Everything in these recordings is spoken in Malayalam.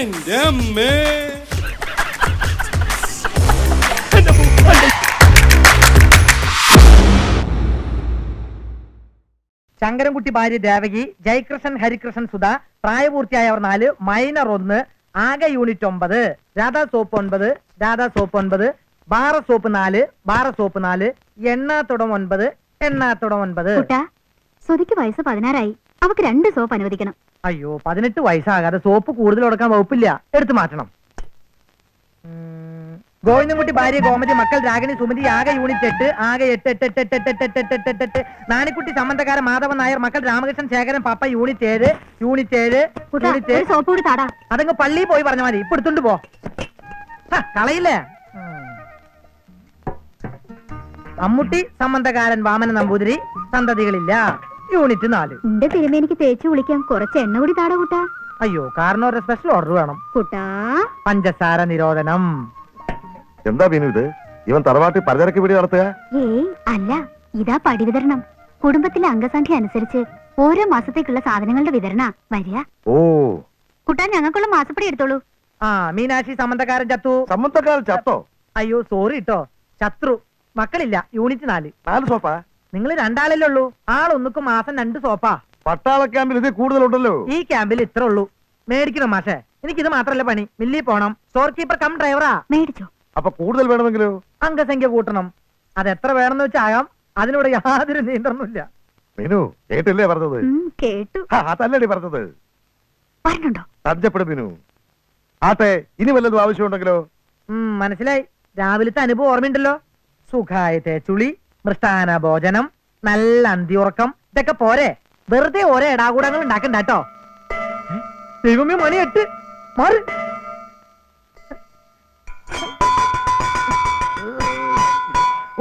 എന്റെ അമ്മേ. ശങ്കരൻകുട്ടി ഭാര്യ ദേവകി, ജയകൃഷ്ണൻ, ഹരികൃഷ്ണൻ, സുധ, പ്രായപൂർത്തിയായവർ 4, മൈനർ 1, ആകെ unit 9, Radha soap 9, Radha soap 9, ബാറ സോപ്പ് 4, ബാറ സോപ്പ് 4, എണ്ണാത്തുടം 9, എണ്ണാത്തുടം 9. സുധിക്ക് വയസ്സ് 16 അവക്ക് 2 സോപ്പ് അനുവദിക്കണം. അയ്യോ, 18 വയസ്സാകാതെ സോപ്പ് കൂടുതൽ കൊടുക്കാൻ വകുപ്പില്ല, എടുത്തു മാറ്റണം. ഗോവിന്ദൻകുട്ടി ഭാര്യ ഗോമതി, മക്കൾ രാഗിണി, സുമതി, ആകെ യൂണിറ്റ് 8, ആകെ 8, 8, 8, 8, 8, 8, 8, 8. നാണിക്കുട്ടി സംബന്ധക്കാരൻ മാധവൻ നായർ, മക്കൾ രാമകൃഷ്ണൻ, ശേഖരൻ, പാപ്പ, യൂണിറ്റ് 7, യൂണിറ്റ് 7, യൂണിറ്റ് 7. സോപ്പ് കൂടി താടാ. അതങ്ങ് പള്ളിയിൽ പോയി പറഞ്ഞ മതി, ഇപ്പൊ എടുത്തോണ്ട് പോ. കളയില്ലേ. അമ്മുട്ടി സംബന്ധക്കാരൻ വാമന നമ്പൂതിരി, സന്തതികളില്ല, യൂണിറ്റ് 4. എന്റെ തിരുമേനിക്ക് തേച്ചു വിളിക്കാൻ കുറച്ച് എണ്ണ കൂടി താടാ കുട്ടാ. അയ്യോ, കാരണം ഒരു സ്പെഷ്യൽ ഓർഡർ വേണം. കുട്ടാ, പഞ്ചസാര നിരോധനം. എന്താ ബീനു ഇത്? ഇവൻ തറവാട്ടി പലചരക്ക് പിടി നടത്തുക? ഏയ് അല്ല, ഇതാ പടി വിതരണം. കുടുംബത്തിലെ അംഗസംഖ്യ അനുസരിച്ച് ഓരോ മാസത്തേക്കുള്ള സാധനങ്ങളുടെ വിതരണ വരിക. ഓ, കുട്ടാ, ഞങ്ങൾക്കുള്ള മാസപ്പടി എടുത്തോളൂ. മീനാക്ഷി സംബന്ധക്കാരൻ ചത്തു. സംബന്ധക്കാരൻ ചത്തോ? അയ്യോ സോറി ട്ടോ, ശത്രു. മക്കളില്ല, യൂണിറ്റ് 4. 4 സോപ്പാ? നിങ്ങൾ 2 ആളല്ലേ ഉള്ളൂ. ആളൊന്നുക്ക് മാസം 2 സോപ്പാ. പട്ടാള ക്യാമ്പിൽ ഇത് കൂടുതലുണ്ടല്ലോ. ഈ ക്യാമ്പിൽ ഇത്ര ഉള്ളൂ. മേടിക്കണം മാഷേ, എനിക്കിത് മാത്രല്ല പണി. മില്ലി പോണം, സ്റ്റോർ കീപ്പർ കം ഡ്രൈവറാ. മേടിച്ചോ. അപ്പൊ കൂടുതൽ വേണമെങ്കിലോ? അംഗസംഖ്യ കൂട്ടണം. അത് എത്ര വേണമെന്ന് വെച്ചാകാം, അതിനോട് യാതൊരു നിയന്ത്രണമില്ല. മീനു കേട്ടില്ലേ പറഞ്ഞത്? കേട്ടു. അതല്ലടി പറഞ്ഞത്. പറഞ്ഞുണ്ടോ? തഞ്ചപ്പെടും മീനു. ആട്ടെ, ഇനി വല്ലതും ആവശ്യമുണ്ടെങ്കിലോ? മനസ്സിലായി. രാവിലത്തെ അനുഭവം ഓർമ്മയുണ്ടല്ലോ. സുഖായ തേച്ചുളി, മൃഷ്ടാന ഭോജനം, നല്ല അന്തിയുറക്കം, ഇതൊക്കെ പോരെ. വെറുതെ ഓരോ ഇടാകൂടങ്ങൾ ഉണ്ടാക്കണ്ട കേട്ടോ. ദൈവമേ, മണി 8. മാറി.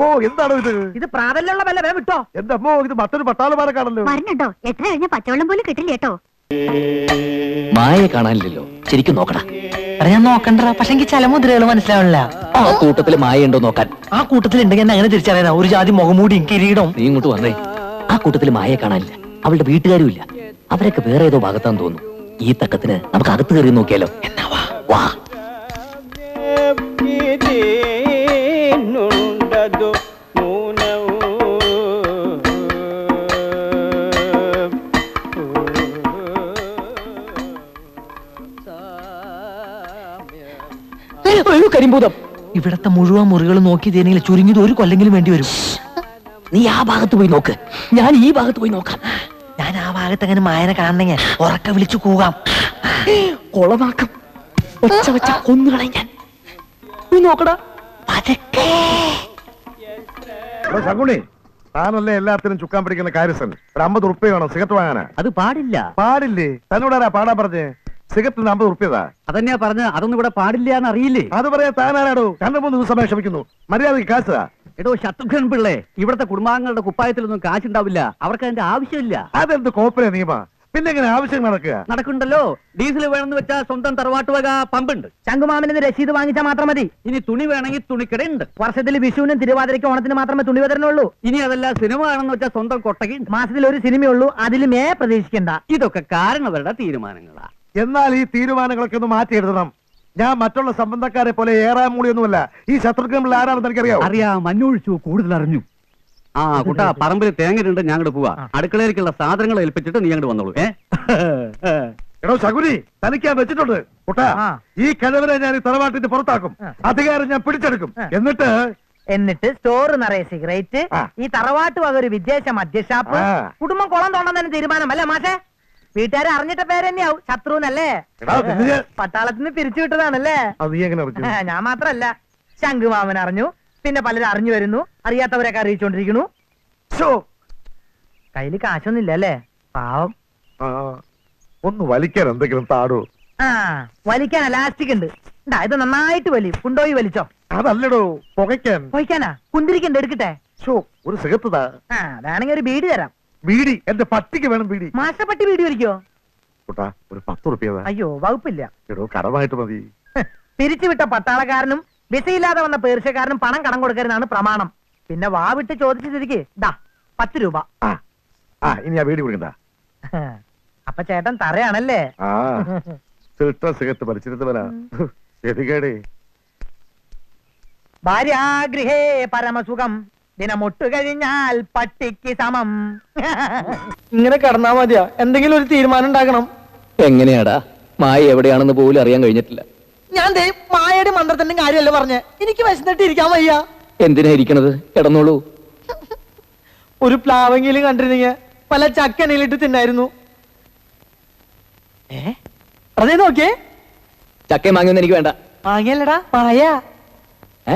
ഓ, എന്താണോ ഇത്? ഇത് പ്രാതലുള്ള വല്ല വേം വിട്ടോ. എന്റെ അമ്മോ, ഇത് മറ്റൊരു പട്ടാളമാരക്കാണല്ലോ. പറഞ്ഞുണ്ടോ? എത്ര കഴിഞ്ഞ പച്ചവെള്ളം പോലും കിട്ടില്ല കേട്ടോ. മായയെ കാണാനില്ലല്ലോ, ശരിക്കും നോക്കടാ. ഞാൻ നോക്കണ്ട, പക്ഷെ എനിക്ക് ചില മുദ്രകൾ മനസ്സിലാവില്ല. ആ കൂട്ടത്തില് മായ ഉണ്ടോ നോക്കാൻ. ആ കൂട്ടത്തിൽ ഉണ്ടെങ്കിൽ എന്നെ അങ്ങനെ തിരിച്ചറിയാനാ? ഒരു ജാതി മുഖമൂടിയും കിരീടം. നീ ഇങ്ങോട്ട് വന്നേ. ആ കൂട്ടത്തില് മായയെ കാണാനില്ല, അവളുടെ വീട്ടുകാരും ഇല്ല. അവരൊക്കെ വേറെ ഏതോ ഭാഗത്താന്ന് തോന്നുന്നു. ഈ തക്കത്തിന് നമുക്ക് അകത്ത് കയറി നോക്കിയാലോ? എന്നാ വാ വാ. കരിമ്പൂതം. ഇവിടത്തെ മുഴുവൻ മുറികൾ നോക്കി തേനെങ്കിൽ ചുരുങ്ങിയത് 1 കൊല്ലെങ്കിലും വേണ്ടി വരും. നീ ആ ഭാഗത്ത് പോയി നോക്ക്, ഞാൻ ഈ ഭാഗത്ത് പോയി നോക്കാം. ഞാൻ ആ ഭാഗത്ത് അങ്ങനെ മായനെ കാണണമെങ്കിൽ ഉറക്കെ വിളിച്ചു കൂകാം. കൊളമാക്കം ഒച്ച വെച്ച കൊന്നുകളെ ഞാൻ. നീ നോക്കടാ. ശങ്കുണി, താനല്ലേ എല്ലാത്തിനും ചുക്കാൻ പിടിക്കുന്ന കാര്യസ്ഥൻ. ഒരു 50 ഉറുപ്പ്യ വേണം സിഗരറ്റ് വാങ്ങാനാ. അത് പാടില്ല. പാടില്ലേ? തന്നോടാരാ പാടാൻ പറഞ്ഞേ? സിഗരറ്റിന് 50 ഉറുപ്പ്യതാ. അതന്നെയാ പറഞ്ഞ. അതൊന്നും ഇവിടെ പാടില്ല എന്ന് അറിയില്ലേ? അത് പറയാ താനാരാടോ? 2-3 ദിവസമായി ക്ഷമിക്കുന്നു. മര്യാദയ്ക്ക് കാശാ. എടോ ശത്രുഘ്നൻ പിള്ളേ, ഇവിടുത്തെ കുടുംബാംഗങ്ങളുടെ കുപ്പായത്തിലൊന്നും കാശുണ്ടാവില്ല. അവർക്ക് അതിന്റെ ആവശ്യമില്ല. അതെന്ത് കോപ്പലെ നിയമ? പിന്നെ എങ്ങനെ ആവശ്യം നടക്കുക? നടക്കുന്നുണ്ടല്ലോ. ഡീസൽ വേണമെന്ന് വെച്ചാൽ സ്വന്തം തറവാട്ട് വക പമ്പുണ്ട്. ശംഖുമാമന് രസീത് വാങ്ങിച്ചാൽ മാത്രം മതി. ഇനി തുണി വേണമെങ്കിൽ തുണിക്കടയുണ്ട്. വർഷത്തിൽ വിഷുവിനും തിരുവാതിരയ്ക്കും ഓണത്തിന് മാത്രമേ തുണി വിതരണുള്ളൂ. ഇനി അതല്ല, സിനിമ വേണമെന്ന് വെച്ചാൽ സ്വന്തം കൊട്ടകയുണ്ട്. മാസത്തിൽ ഒരു സിനിമയുള്ളൂ, അതിലും പ്രതീക്ഷിക്കണ്ട. ഇതൊക്കെ കാരണവരുടെ തീരുമാനങ്ങളാ. എന്നാൽ ഈ തീരുമാനങ്ങളൊക്കെ ഒന്ന് മാറ്റിയെടുക്കണം. ഞാൻ മറ്റുള്ള സംബന്ധക്കാരെ പോലെ ഏറാമൂളിയൊന്നുമല്ല. ഈ ശത്രുഘ്നൻ ആരാണെന്ന് എനിക്കറിയാം. അറിയാം, മഞ്ഞൊഴിച്ചു, കൂടുതൽ അറിഞ്ഞു. ആ കുട്ടാ, പറമ്പിൽ തേങ്ങയുണ്ട്, ഞാൻ അങ്ങോട്ട് പോവാ. അടുക്കളയിലേക്കുള്ള സാധനങ്ങൾ ഏൽപ്പിച്ചിട്ട് നീ അങ്ങോട്ട് വന്നോളൂ. എടോ ശകുനി, തനിക്കാൻ വെച്ചിട്ടുണ്ട് കുട്ടാ. ഈ കിഴവരെ ഞാൻ ഈ തറവാട്ടിന്റെ പുറത്താക്കും. അധികാരം ഞാൻ പിടിച്ചെടുക്കും. എന്നിട്ട് സ്റ്റോർ നിറയെ സിഗരറ്റ്, ഈ തറവാട്ട് വക ഒരു വിദേശ മദ്യഷാപ്പ്, കുടുംബം കുളം തോണ്ടെന്ന് തീരുമാനം അല്ലേ മാഷേ? വീട്ടുകാരെ അറിഞ്ഞിട്ട പേര് തന്നെയാവും, ശത്രുന്നല്ലേ? പട്ടാളത്തിന് പിരിച്ചു വിട്ടതാണല്ലേ? ഞാൻ മാത്രല്ല, ശംഖുമാമൻ അറിഞ്ഞു, പിന്നെ പലരും അറിഞ്ഞു വരുന്നു, അറിയാത്തവരൊക്കെ അറിയിച്ചോണ്ടിരിക്കുന്നു. കയ്യില് കാശൊന്നുമില്ല അല്ലേ? പാവം. ഒന്ന് വലിക്കാൻ എന്തെങ്കിലും താടോ? വലിക്കാൻ ലാസ്റ്റിക് ഉണ്ട്. ഇത് നന്നായിട്ട് വലിയും. കൊണ്ടോയി വലിച്ചോ. അതല്ലടോ, പുകയ്ക്കാനാ? കുന്തിരിക്കണ്ട്, എടുക്കട്ടെ. ഒരു സിഗരറ്റ്. വേണമെങ്കിൽ ഒരു ബീഡി തരാം. ബീഡി? എന്റെ പട്ടിക്ക് വേണം ബീഡി. മാഷപ്പട്ടി ബീഡി വലിക്കോ? കുട്ടാ, ഒരു 10 ഉറുപ്പ്യ. അയ്യോ, വകുപ്പില്ല. എടോ, കടമായിട്ട് മതി. പിരിച്ചുവിട്ട പട്ടാളക്കാരനും വിസയില്ലാതെ വന്ന പേർഷ്യക്കാരനും പണം കടം കൊടുക്കരുതാണ് പ്രമാണം. പിന്നെ വാവിട്ട് ചോദിച്ചു തിരികെ 10 രൂപ. ഇനി ആ ബീഡി കുടിക്കണ്ട. അപ്പൊ ചേട്ടൻ തറയാണല്ലേ? സിഗരറ്റ് പഠിച്ചിരുന്നവനാ ഗതികേടേ. ഭാര്യാഗൃഹേ പരമസുഖം ദിനമൊട്ടു കഴിഞ്ഞാൽ പട്ടിക്ക് സമം. ഇങ്ങനെ കിടന്നാ മതിയാ, എന്തെങ്കിലും ഒരു തീരുമാനം ഉണ്ടാക്കണം. എങ്ങനെയാടാ മായ എവിടെയാണെന്ന് പോലും അറിയാൻ കഴിഞ്ഞിട്ടില്ല. ഞാൻ ദേ മായയുടെ മന്ത്രത്തിന്റെ കാര്യമല്ല പറഞ്ഞേ, എനിക്ക് വിശന്നിട്ട് ഇരിക്കാൻ വയ്യ. എന്തിനാ ഇരിക്കണത്? കിടന്നോളൂ. ഒരു പ്ലാവെങ്കിലും കണ്ടിരുന്നെങ്കിൽ പല ചക്കനയിലിട്ട് തിന്നായിരുന്നു. അതേ നോക്കിയേ, ചക്കയും മാങ്ങയൊന്നും എനിക്ക് വേണ്ട. മാങ്ങയല്ലടാ മായ. ഏ?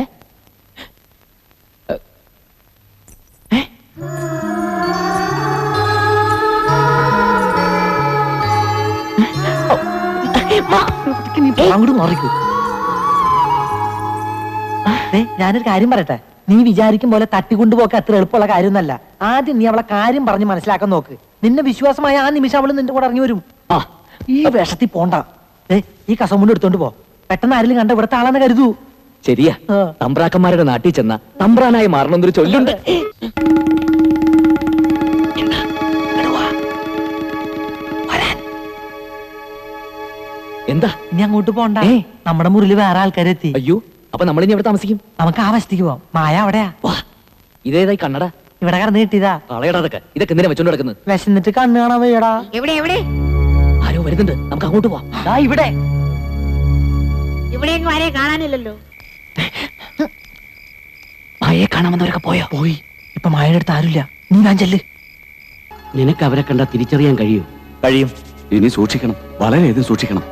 അങ്ങോട്ട് മാറിക്കൂ. ഞാനൊരു കാര്യം പറയട്ടെ, നീ വിചാരിക്കും പോലെ തട്ടിക്കൊണ്ടുപോക്ക് അത്ര എളുപ്പമുള്ള കാര്യമൊന്നല്ല. ആദ്യം നീ അവളെ കാര്യം പറഞ്ഞ് മനസ്സിലാക്കാൻ നോക്ക്. നിന്നെ വിശ്വാസമായ ആ നിമിഷം അവള് നിന്റെ കൂടെ ഇറങ്ങി വരും. ആ, ഈ വേഷത്തിൽ പോണ്ട. ഈ കസമുണ്ട് എടുത്തോണ്ട് പോ. പെട്ടെന്ന് ആരെങ്കിലും കണ്ട ഇവിടുത്തെ ആളാന്ന് കരുതൂ. ശരിയാ, ആ. തമ്പ്രാക്കന്മാരുടെ നാട്ടിൽ ചെന്ന തമ്പ്രാനായി മാറണമെന്നൊരു ചൊല്ലുണ്ട്. എന്താ? ഇനി അങ്ങോട്ട് പോണ്ട, ഏ. നമ്മുടെ മുറിയിൽ വേറെ ആൾക്കാരെത്തി. അയ്യോ, അപ്പൊ നമ്മളിനി എവിടെ താമസിക്കും? നമുക്ക് ആ വശത്തേക്ക് പോവാം. മായ അവിടെയാ. വാ, ഇതേതായി കണ്ണട? ഇവിടെ കറന്ന് കിട്ടിയതാ. കളയടാ ഇതൊക്കെ. ഇതൊക്കെ എന്തിനാ വെച്ചോണ്ട് കിടക്കുന്നത്? വിശന്നിട്ട് കണ്ണ് കാണാൻ വയ്യടാ. എവിടെ എവിടെ ആരോ വരുന്നുണ്ട്, നമുക്ക് അങ്ങോട്ട് പോവാം. ദാ ഇവിടെ. ഇവിടെയെങ്കിലും ആരെയും കാണാനില്ലല്ലോ. മായയെ കാണാമെന്നവരൊക്കെ പോയോ? പോയി. ഇപ്പൊ മായയുടെ അടുത്ത് ആരുമില്ല. നീ ഞാൻ ചെല്ല്. നിനക്ക് അവരെ കണ്ടാ തിരിച്ചറിയാൻ കഴിയൂ? കഴിയും. ഇനി സൂക്ഷിക്കണം, വളരെയധികം സൂക്ഷിക്കണം.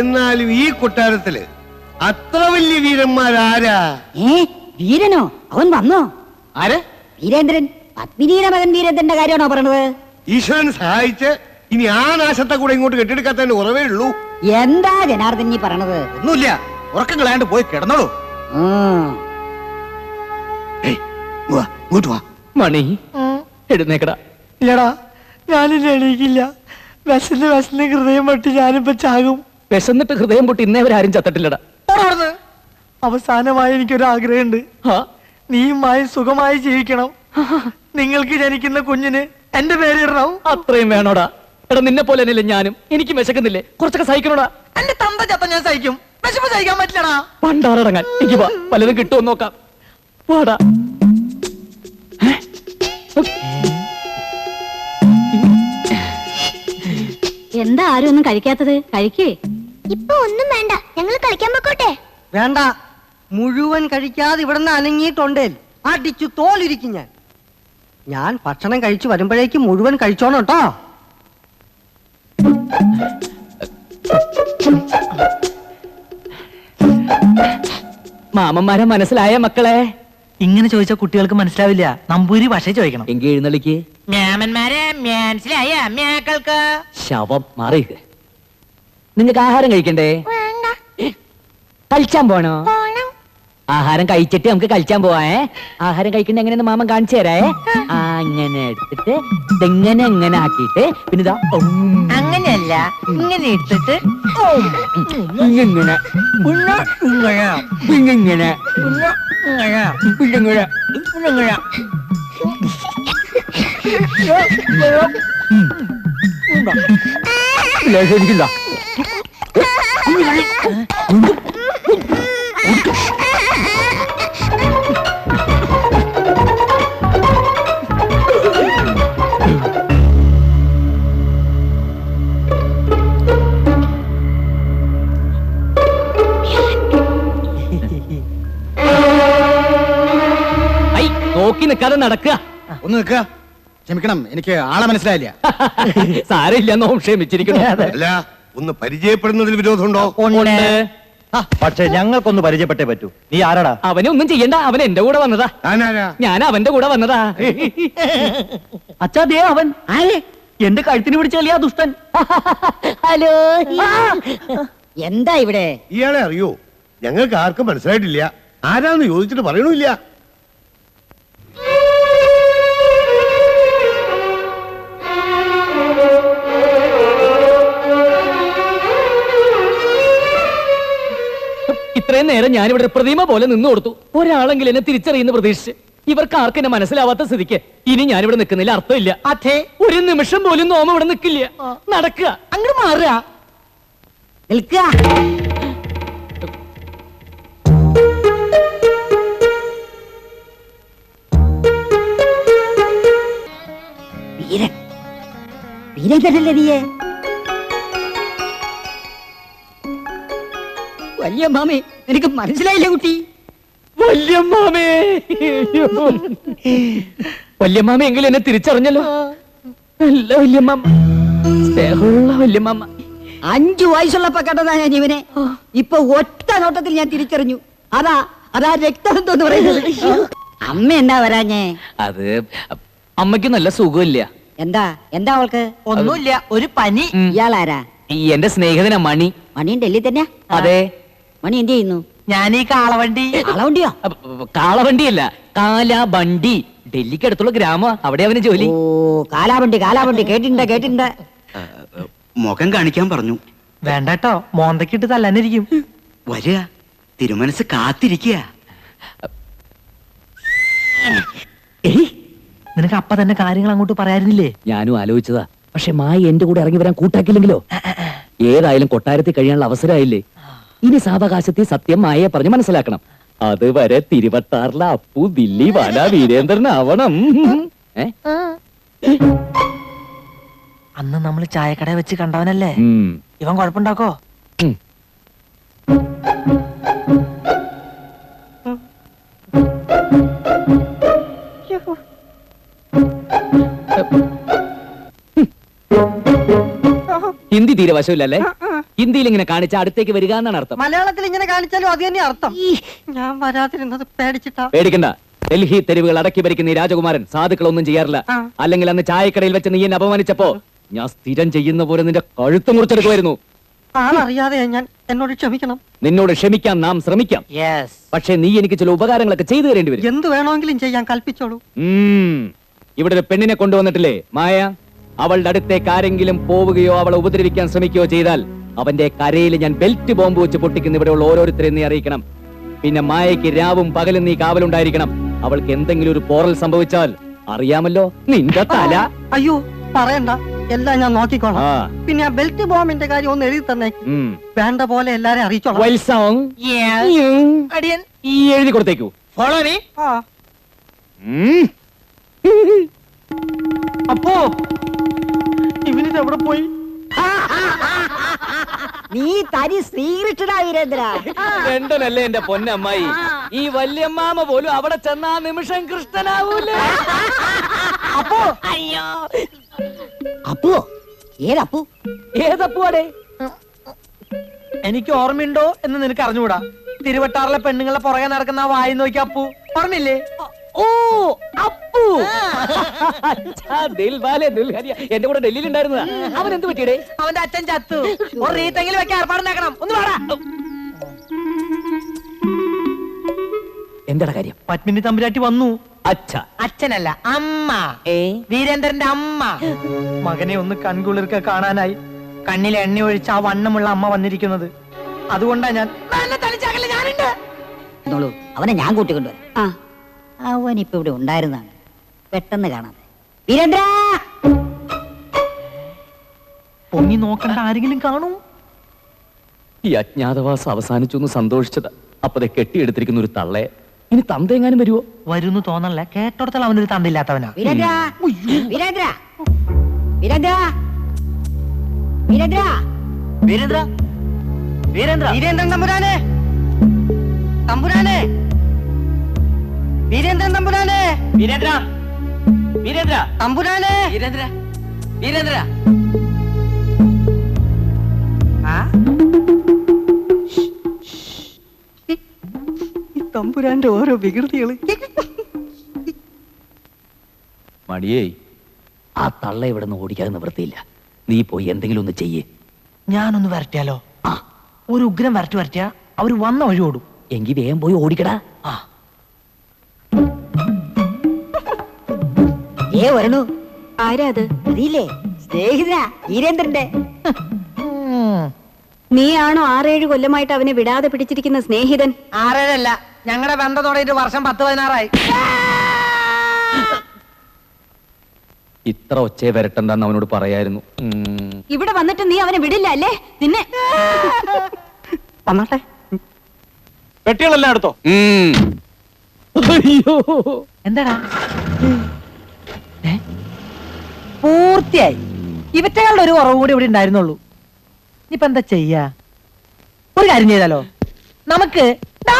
എന്നാലും ഈ കൊട്ടാരത്തില് അത്ര വലിയ വീരന്മാരാരാ? വീരനോ? അവൻ വന്നോ? ആര്? വീരേന്ദ്രൻ, പത്മിനിയുടെ മകൻ വീരേന്ദ്രന്റെ കാര്യമാണോ പറയണത്? ഈശ്വരൻ സഹായിച്ച് ഇനി ആ നാശത്തെ കൂടെ ഇങ്ങോട്ട് കെട്ടിയെടുക്കാത്തതിന്റെ കുറവേ ഉള്ളൂ. എന്താ ജനാർദ്ദൻ നീ പറയണത്? ഒന്നുമില്ല, ഉറക്കം കളയാണ്ട് പോയി കിടന്നോളൂ. ഇങ്ങോട്ട് വാ. മണി, എഴുന്നേക്കടാ. ഇല്ലടാ, ഞാനില്ല, എണീക്കില്ല. വിശന്ന് ഹൃദയം പൊട്ടി ഞാനിപ്പോ ചാകും. വിശന്നിട്ട് ഹൃദയം പൊട്ടി ഇന്നേവരാരും ചത്തട്ടില്ലടാ. ഓടാർന്ന്. അവസാനമായി എനിക്കൊരു ആഗ്രഹമുണ്ട്. ആ, നീയുമായി സുഖമായി ജീവിക്കണം. നിങ്ങൾക്ക് ജനിക്കുന്ന കുഞ്ഞിന് എന്റെ പേരിടണം. അത്രയും വേണോടാ? എടാ, നിന്നെ പോലെ തന്നെയല്ലേ ഞാനും. എനിക്ക് വിശക്കുന്നില്ലേ? കുറച്ചൊക്കെ സഹിക്കണോടാ. എന്റെ തന്ത ചത്ത ഞാൻ സഹിക്കും, വിശപ്പ് സഹിക്കാൻ പറ്റില്ലടാ. പണ്ടാറടങ്ങാൻ എനിക്ക് വാ, പലതും കിട്ടുമോ നോക്കാം. വാടാ. എന്താ ആരും ഒന്നും കഴിക്കാത്തത്? കഴിക്കേ. ഇപ്പൊ ഒന്നും വേണ്ട, ഞങ്ങൾ കളിക്കാൻ പൊക്കോട്ടെ. വേണ്ട, മുഴുവൻ കഴിക്കാതെ ഇവിടുന്ന് അനങ്ങിയിട്ടുണ്ടേ അടിച്ചു തോലിരിക്കും ഞാൻ ഭക്ഷണം കഴിച്ചു വരുമ്പോഴേക്ക് മുഴുവൻ കഴിച്ചോണം കേട്ടോ. മാമന്മാരെ മനസ്സിലായ മക്കളെ? ഇങ്ങനെ ചോദിച്ചാൽ കുട്ടികൾക്ക് മനസ്സിലാവില്ല. നമ്പൂരി ഭാഷ ചോദിക്കണം. എങ്കിൽ എഴുന്നള്ളിക്ക്. മ്യാമന്മാരെ മനസ്സിലായ മ്യാക്കൾക്ക്. ശവം മാറിയിട്ട്. നിങ്ങൾക്ക് ആഹാരം കഴിക്കണ്ടേ? വേണ്ട, കളിച്ചാൻ പോണോ? പോണം. ആഹാരം കഴിച്ചിട്ട് നമുക്ക് കളിച്ചാൻ പോവാ. ആഹാരം കഴിക്കണ്ട എങ്ങനെയെന്ന് മാമൻ കാണിച്ചു തരേ. അങ്ങനെ എടുത്തിട്ട് ഇതെങ്ങനെ എങ്ങനെ ആക്കിയിട്ട് പിന്നെ ഇതാ അങ്ങനെയല്ല, ഇങ്ങനെ എടുത്തിട്ട് ഇങ്ങനെ ഇങ്ങനെ ശരിക്കില്ല. നോക്കി നിൽക്കാതെ നടക്കുക. ഒന്ന് നിൽക്കുക. ക്ഷമിക്കണം, എനിക്ക് ആളെ മനസ്സിലായില്ല. സാരമില്ല, നോം ക്ഷമിച്ചിരിക്കുന്നു. അല്ല, ഒന്ന് പരിചയപ്പെടുന്നതിൽ വിരോധമുണ്ടോ? പക്ഷെ ഞങ്ങൾക്കൊന്ന് പരിചയപ്പെട്ടേ പറ്റൂ. നീ ആരാടാ? അവനെ ഒന്നും ചെയ്യണ്ട, അവൻ എന്റെ കൂടെ വന്നതാ. ഞാനാരാ? ഞാൻ അവന്റെ കൂടെ വന്നതാ. അച്ഛാ, ദേ അവൻ. എന്റെ കഴുത്തിന് പിടിച്ചല്ലേ ആ ദുഷ്ടൻ. ഹലോ, എന്താ ഇവിടെ? ഇയാളെ അറിയോ? ഞങ്ങൾക്ക് ആർക്കും മനസ്സിലായിട്ടില്ല. ആരാന്ന് ചോദിച്ചിട്ട് പറയണില്ല. ഇത്രയും നേരം ഞാനിവിടെ പ്രതിമ പോലെ നിന്നു കൊടുത്തു. ഒരാളെങ്കിലും എന്നെ തിരിച്ചറിയുന്ന പ്രതീക്ഷിച്ച്. ഇവർക്ക് ആർക്കും എന്നെ മനസ്സിലാവാത്ത സ്ഥിതിക്ക് ഇനി ഞാനിവിടെ നിൽക്കുന്നില്ല, അർത്ഥമില്ല. അതെ, ഒരു നിമിഷം പോലും നോമ ഇവിടെ നിൽക്കില്ല. നടക്കുക, അങ്ങോട്ട് മാറുക. നിൽക്കുക. വീരൻ വീരൻ തന്നല്ലേ നീയെ? വലിയ മാമേ, എനിക്ക് മനസ്സിലായില്ലേ കുട്ടി? വല്യമ്മാമേ, വല്യമ്മാമ എങ്കിലും എന്നെ തിരിച്ചറിഞ്ഞല്ലോ. നല്ല വല്യമ്മാമ, സ്നേഹമുള്ള വല്യമ്മാമ. 5 വയസ്സുള്ളപ്പോ കണ്ടതാ ഞാൻ ഇവനെ. ഇപ്പൊ ഒറ്റ നോട്ടത്തിൽ ഞാൻ തിരിച്ചറിഞ്ഞു. അതാ രക്തബന്ധം എന്ന് പറയുന്നത്. അമ്മ എന്താ വരാഞ്ഞേ? അത് അമ്മയ്ക്ക് നല്ല സുഖമില്ല. എന്താ അവൾക്ക്? ഒന്നുമില്ല, ഒരു പനി. ഇയാളാരാ? ഈ എന്റെ സ്നേഹിതനാ മണി. മണിയും ഡൽഹി തന്നെയാ? അതെ. മണി എന്ത് ചെയ്യുന്നു? ഞാൻ ഈ കാളവണ്ടി. കാളവണ്ടിയോ? കാളവണ്ടിയല്ല, കാലാബണ്ടി. ഡൽഹിക്ക് അടുത്തുള്ള ഗ്രാമ, അവിടെ അവന് ജോലി. ഓ, കാലാവണ്ടി കേട്ടിട്ടുണ്ട്. മുഖം കാണിക്കാൻ പറഞ്ഞു. വേണ്ടട്ടോ, മോന്തക്കിട്ട് തല്ലാനിരിക്കും. വരിക, തിരുമനസ് കാത്തിരിക്കുക. നിനക്ക് അപ്പ തന്നെ കാര്യങ്ങൾ അങ്ങോട്ട് പറയാനില്ലേ? ഞാനും ആലോചിച്ചതാ. പക്ഷെ മായ എന്റെ കൂടെ ഇറങ്ങി വരാൻ കൂട്ടാക്കില്ലെങ്കിലോ? ഏതായാലും കൊട്ടാരത്തിൽ കഴിയാനുള്ള അവസരമായില്ലേ. ഇനി സാവകാശത്തിൽ സത്യം മായയെ പറഞ്ഞ് മനസ്സിലാക്കണം. അതുവരെ തിരുവട്ടാറിലെ അപ്പു ദില്ലി വാല വീരേന്ദ്രനാവണം. അന്ന് നമ്മൾ ചായക്കട വെച്ച് കണ്ടവനല്ലേ ഇവൻ? കുഴപ്പമുണ്ടാക്കോ? ഹിന്ദി തീരെ വശമില്ലല്ലേ? ഹിന്ദിയിൽ ഇങ്ങനെ കാണിച്ച അടുത്തേക്ക് വരിക എന്നാണ് അർത്ഥം. മലയാളത്തിൽ ഇങ്ങനെ കാണിച്ചാലും അത് തന്നെ അർത്ഥം. ഞാൻ വരാതിരുന്നത് പേടിച്ചിട്ടാ. പേടിക്കണ്ട. ഡൽഹി തെരുവുകൾ അടക്കി ഭരിക്കുന്ന ഈ രാജകുമാരൻ സാധുക്കളൊന്നും ചെയ്യാറില്ല. അല്ലെങ്കിൽ അന്ന് ചായക്കടയിൽ വെച്ച് നീ എന്നെ അപമാനിച്ചപ്പോ ഞാൻ സ്ഥിരം ചെയ്യുന്ന പോലെ നിന്റെ കഴുത്ത് മുറിച്ചെടുക്കുമായിരുന്നു. ആളറിയാതെ ഞാൻ, എന്നോട് ക്ഷമിക്കണം. നിന്നോട് ക്ഷമിക്കാൻ നാം ശ്രമിക്കാം. പക്ഷെ നീ എനിക്ക് ചില ഉപകാരങ്ങളൊക്കെ ചെയ്തു തരേണ്ടി വരും. എന്ത് വേണമെങ്കിലും ചെയ്യാൻ കൽപ്പിച്ചോളൂ. ഇവിടെ ഒരു പെണ്ണിനെ കൊണ്ടുവന്നിട്ടില്ലേ മായ? അവളുടെ അടുത്തേക്ക് ആരെങ്കിലും പോവുകയോ അവളെ ഉപദ്രവിക്കാൻ ശ്രമിക്കുകയോ ചെയ്താൽ അവന്റെ കരയിൽ ഞാൻ ബെൽറ്റ് ബോംബ് വെച്ച് പൊട്ടിക്കുന്ന ഇവിടെയുള്ള ഓരോരുത്തരെയും നീ അറിയിക്കണം. പിന്നെ മായയ്ക്ക് രാവും പകലും നീ കാവലുണ്ടായിരിക്കണം. അവൾക്ക് എന്തെങ്കിലും ഒരു പോറൽ സംഭവിച്ചാൽ അറിയാമല്ലോ, നിന്റെ തല. അയ്യോ പറയണ്ട, എല്ലാം ഞാൻ നോക്കിക്കോളാം. പിന്നെ ആ ബെൽറ്റ് ബോംബിന്റെ കാര്യം ഒന്ന് എഴുതി തന്നെ. വേണ്ട പോലെ എല്ലാരെയും അറിയിച്ചോളാം. എഴുതി കൊടുത്തേക്കൂ. ഫോളോ നീ. അപ്പോ ഇവനിത് എവിടെ പോയി? നീ തനി ശ്രീകൃഷ്ണനാ വീരേന്ദ്ര. രണ്ടനല്ലേ എന്റെ പൊന്നമ്മായി. ഈ വല്യമ്മാമ പോലും അവിടെ ചെന്നാ നിമിഷം കൃഷ്ണനാവൂലേ? അപ്പോ അപ്പോ ഏതപ്പു? ഏതപ്പുവാടേ? എനിക്ക് ഓർമ്മയുണ്ടോ എന്ന് നിനക്ക് അറിഞ്ഞുകൂടാ. തിരുവട്ടാറിലെ പെണ്ണുങ്ങളെ പുറകെ നടക്കുന്ന ആ വായി നോക്കി അപ്പു ഓർമ്മയില്ലേ? ഓ, അപ്പു. എന്റെ കൂടെ ഡൽഹിയിൽ ഉണ്ടായിരുന്നതാ. അവൻ എന്ത് പറ്റിയടേ? അവന്റെ അച്ഛൻ ചത്തു. ഒരു റീത്തെങ്കിലും വെക്കാൻ ഏർപ്പാടുണ്ടാക്കണം. ഒന്ന് വേടാ. എന്താ കാര്യം? പത്മിനി തമ്പുരാട്ടി വന്നു. അച്ഛനല്ല, അമ്മ. വീരേന്ദ്രന്റെ അമ്മ. മകനെ ഒന്ന് കൺകുളിർക്കെ കാണാനായി കണ്ണിൽ എണ്ണ ഒഴിച്ച് ആ വണ്ണമുള്ള അമ്മ വന്നിരിക്കുന്നത്. അതുകൊണ്ടാ ഞാൻ ഞാനുണ്ട്. അവനെ ഞാൻ കൂട്ടിക്കൊണ്ടുവരാം. അവൻ ഇപ്പൊ ഇവിടെ ഉണ്ടായിരുന്നാണ്, പെട്ടെന്ന് കാണാതെ. വീരേന്ദ്ര, പൊങ്ങി നോക്കണ്ട, ആരെങ്കിലും കാണും. ഈ അജ്ഞാതവാസം അവസാനിച്ചു എന്ന് സന്തോഷിച്ചതാ. അപ്പതെ കെട്ടിയെടുത്തിരിക്കുന്ന ഒരു തള്ളയെ ഇനി തന്തയെങ്ങാനും വരുവോ? വരുന്നു തോന്നല്ല. കേട്ടോടത്തോളം അവനൊരു തണ്ടില്ലാത്തവനാ. വീരേന്ദ്ര, വീരേന്ദ്ര, വീരേന്ദ്ര, വീരേന്ദ്ര, വീരേന്ദ്ര, വീരേന്ദ്ര, വീരേന്ദ്രൻ തമ്പുരാനെ, തമ്പുരാനെ, വീരേന്ദ്രൻ തമ്പുരാനെ, വീരേന്ദ്ര, വീരേന്ദ്ര, തമ്പുരാനെ, വീരേന്ദ്ര, വീരേന്ദ്ര. തമ്പുരാന്റെ ഓരോ വികൃതികള്. മണിയേ, ആ തള്ള ഇവിടെ നിന്ന് ഓടിക്കാതെ നിവൃത്തിയില്ല. നീ പോയി എന്തെങ്കിലും ഒന്ന് ചെയ്യേ. ഞാനൊന്ന് വരട്ടിയാലോ? ഒരു ഉഗ്രം വരട്ടിയാ അവര് വന്ന വഴി ഓടും. എങ്കി വേഗം പോയി ഓടിക്കടാ. വരണു. ആരാ അത്? അറിയില്ലേ? സ്നേഹിതനാ, വീരേന്ദ്രന്റെ. നീയാണോ 6-7 കൊല്ലമായിട്ട് അവനെ വിടാതെ പിടിച്ചിരിക്കുന്ന സ്നേഹിതൻ? 6-7 ഞങ്ങളുടെ ബന്ധം തുടങ്ങിയിട്ട് വർഷം 10-16 ഇത്ര ഒച്ചയെ വരട്ടെന്താന്ന് അവനോട് പറയായിരുന്നു. ഇവിടെ വന്നിട്ട് നീ അവനെ വിടില്ല അല്ലേ നിന്നെ വന്നാട്ടെ. പെട്ടികളെല്ലാം എടുത്തോ? അയ്യോ എന്താടാ പൂർത്തിയായി. ഇവറ്റകളുടെ ഒരു കുറവ് കൂടി ഇവിടെ ഉണ്ടായിരുന്നുള്ളൂ. ഇനിയിപ്പോ എന്താ ചെയ്യാ? ഒരു കാര്യം ചെയ്താലോ? നമുക്ക് ദാ,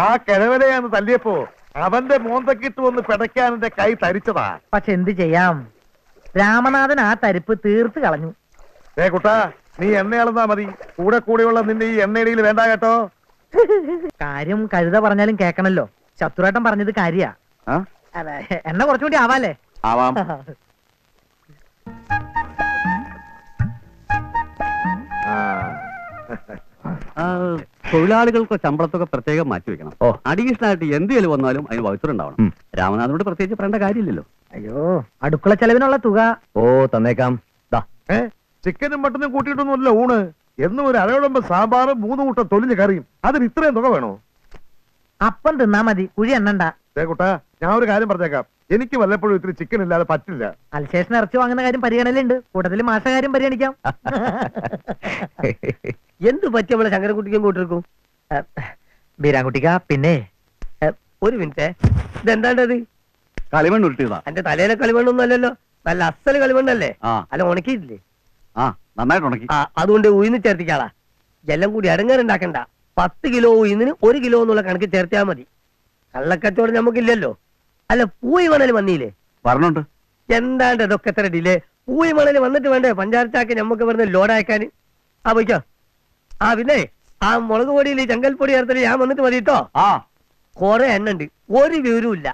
ആ കിഴവനെയാന്ന് തല്ലിയപ്പോ അവന്റെ മോന്തക്കിട്ട് വന്ന് പിടയ്ക്കാൻ എന്റെ കൈ തരിച്ചതാ. പക്ഷെ എന്ത് ചെയ്യാം, രാമനാഥൻ ആ തരിപ്പ് തീർത്ത് കളഞ്ഞു. കുട്ടാ, നീ എണ്ണ അളന്നാ മതി. കൂടെ കൂടെയുള്ള നിന്റെ ഈ എണ്ണയിടയിൽ വേണ്ട കേട്ടോ. കാര്യം കഴുത പറഞ്ഞാലും കേക്കണല്ലോ. ശത്രുവേട്ടൻ പറഞ്ഞത് കാര്യാ. അതെ, എണ്ണ കുറച്ചുകൂടി ആവാല്ലേ? ആവാം. തൊഴിലാളികൾക്ക് ശമ്പളത്തൊക്കെ പ്രത്യേകം മാറ്റിവെക്കണം. അഡീഷണൽ ആയിട്ട് എന്ത് ചെലവ് വന്നാലും അതിന് വകുത്തുണ്ടാവണം. രാമനാഥനോട് പ്രത്യേകിച്ച് പറയേണ്ട കാര്യമില്ലല്ലോ. അയ്യോ, അടുക്കള ചെലവിനുള്ള തുക തന്നേക്കാം. ചിക്കനും മട്ടനും കൂട്ടിയിട്ടൊന്നുമല്ല ഊണ്. എന്നും ഒരു അരയോടമ്പ് സാമ്പാറും 3 കൂട്ടം തൊലിഞ്ഞ കറിയും. അതിന് ഇത്രയും തുക വേണോ? അപ്പം തിന്നാ മതി, കുഴി എണ്ണണ്ട. കുട്ടാ, ഞാൻ ഒരു കാര്യം പറഞ്ഞേക്കാം. എനിക്ക് വല്ലപ്പോഴും ഇത്തിരി ചിക്കൻ ഇല്ലാതെ പറ്റില്ല. അൽശേഷൻ ഇറച്ചി വാങ്ങുന്ന കാര്യം പരിഗണനയിലുണ്ട്. കൂട്ടത്തിൽ മാഷ കാര്യം പരിഗണിക്കാം. എന്ത് പറ്റി നമ്മളെ ശങ്കരൻകുട്ടിക്കും കൂട്ടിരിക്കും? ബീരാൻകുട്ടിക്ക, പിന്നെ ഒരു മിനിറ്റ്, ഇതെന്താണ്ടത്? കളിമണ്ണ് ഉരുട്ടിയതാ. എന്റെ തലയിലെ കളിമണ്ണൊന്നും അല്ലല്ലോ, നല്ല അസല് കളിമണ്ണല്ലേ? ആ. അല്ല, ഉണക്കിയിട്ടില്ലേ? നന്നായിട്ട് ഉണക്കി. അതുകൊണ്ട് ഉയിന്ന് ചേർത്തിക്കാളാ. എല്ലാം കൂടി അടങ്ങാറുണ്ടാക്കണ്ട. 10 കിലോ ഉയിന്നിന് 1 കിലോ എന്നുള്ള കണക്ക് ചേർത്തിയാ മതി. കള്ളക്കച്ചവടം നമുക്കില്ലല്ലോ. അല്ല, പൂയി മണൽ വന്നില്ലേ? പറഞ്ഞുണ്ട്. എന്താണ്ട് ഇതൊക്കെ എത്ര ഡിലേ? പൂയി മണൽ വന്നിട്ട് വേണ്ടേ പഞ്ചായത്താക്കി നമുക്ക് ഇവിടുന്ന് ലോഡ് അയക്കാൻ? പോയിക്കോ. പിന്നെ ആ മുളക് പൊടിയിൽ ചങ്കൽപ്പൊടി ചേർത്തിട്ട് ഞാൻ വന്നിട്ട് മതി കേട്ടോ. കുറെ എണ്ണ ഉണ്ട്, ഒരു വിവരവും ഇല്ല.